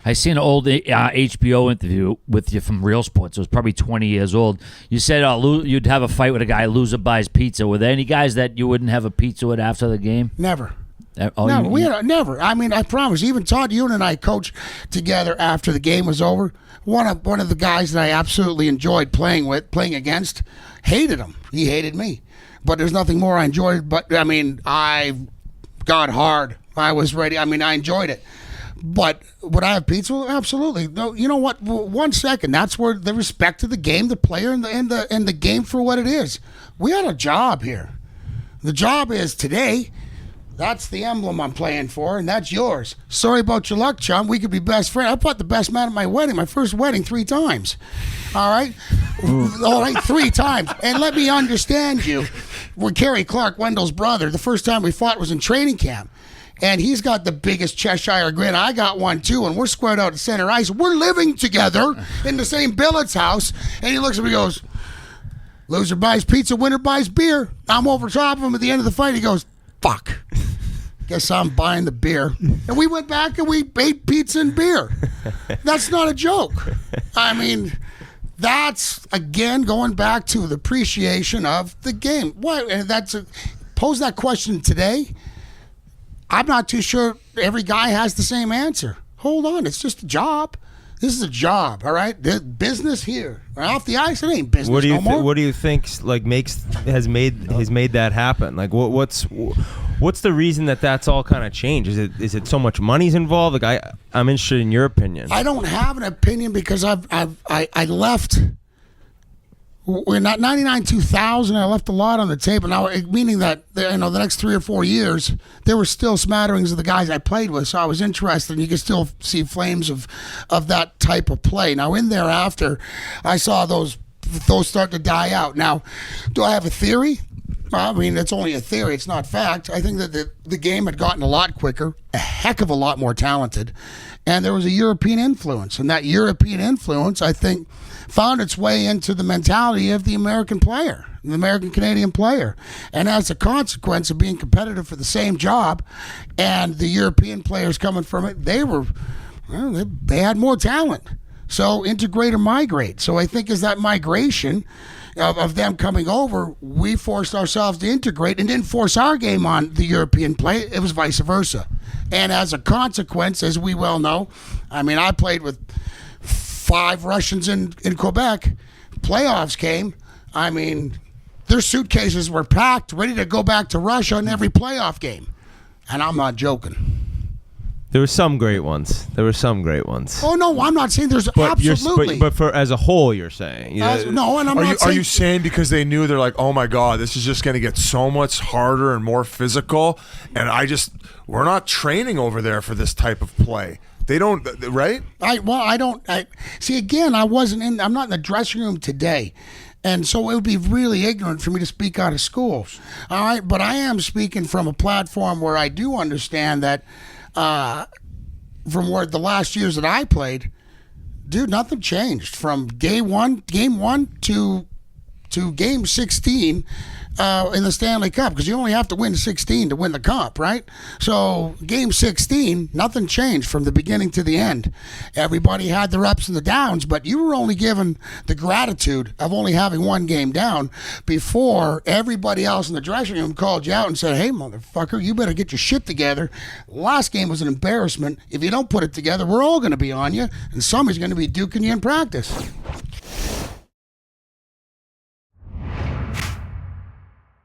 I seen an old HBO interview with you from Real Sports. It was probably 20 years old. You said you'd have a fight with a guy, loser buys pizza. Were there any guys that you wouldn't have a pizza with after the game? Never. Never. Never. I mean, I promise. Even Todd Yoon and I coached together after the game was over. One of the guys that I absolutely enjoyed playing against, hated him. He hated me. But there's nothing more I enjoyed. But, I mean, I got hard. I was ready. I mean, I enjoyed it. But would I have pizza? Absolutely. No. You know what? 1 second. That's where the respect to the game, the player, and the game for what it is. We had a job here. The job is today. That's the emblem I'm playing for, and that's yours. Sorry about your luck, chum. We could be best friends. I put the best man at my wedding, my first wedding, 3 times. All right? All right, 3 times. And let me understand you. We're Kerry Clark, Wendell's brother. The first time we fought was in training camp. And he's got the biggest Cheshire grin. I got one, too, and we're squared out at center ice. We're living together in the same billet's house. And he looks at me and goes, loser buys pizza, winner buys beer. I'm over top of him at the end of the fight. He goes, fuck. Guess I'm buying the beer. And we went back and we ate pizza and beer. That's not a joke. I mean, that's, again, going back to the appreciation of the game. Pose that question today. I'm not too sure every guy has the same answer. Hold on, it's just a job. This is a job, all right? The business here. Off the ice, it ain't business no more. What do you think has made that happen? Like, what's the reason that's all kind of changed? Is it so much money's involved? Like, I'm interested in your opinion. I don't have an opinion because I left. We're not 99-2000. I left a lot on the table. Now, meaning that the next 3 or 4 years, there were still smatterings of the guys I played with, so I was interested. And you could still see flames of that type of play. Now, in thereafter, I saw those start to die out. Now, do I have a theory? I mean, it's only a theory. It's not fact. I think that the game had gotten a lot quicker, a heck of a lot more talented, and there was a European influence. And that European influence, I think, found its way into the mentality of the American player, the American-Canadian player. And as a consequence of being competitive for the same job and the European players coming from it, they had more talent. So integrate or migrate. So I think as that migration of them coming over, we forced ourselves to integrate and didn't force our game on the European play. It was vice versa. And as a consequence, as we well know, I mean, I played with 5 Russians in Quebec. Playoffs came. I mean, their suitcases were packed, ready to go back to Russia in every playoff game. And I'm not joking. There were some great ones. Oh, no, I'm not saying there's absolutely. But for as a whole, you're saying. No, and I'm not saying. Are you saying because they knew, they're like, oh, my God, this is just going to get so much harder and more physical, and we're not training over there for this type of play. They don't, right? See, again, I'm not in the dressing room today. And so it would be really ignorant for me to speak out of school. All right. But I am speaking from a platform where I do understand that from where the last years that I played, dude, nothing changed from game one to game 16 in the Stanley Cup, because you only have to win 16 to win the Cup, right? So game 16, nothing changed from the beginning to the end. Everybody had their ups and the downs, but you were only given the gratitude of only having one game down before everybody else in the dressing room called you out and said, hey, motherfucker, you better get your shit together. Last game was an embarrassment. If you don't put it together, we're all going to be on you, and somebody's going to be duking you in practice.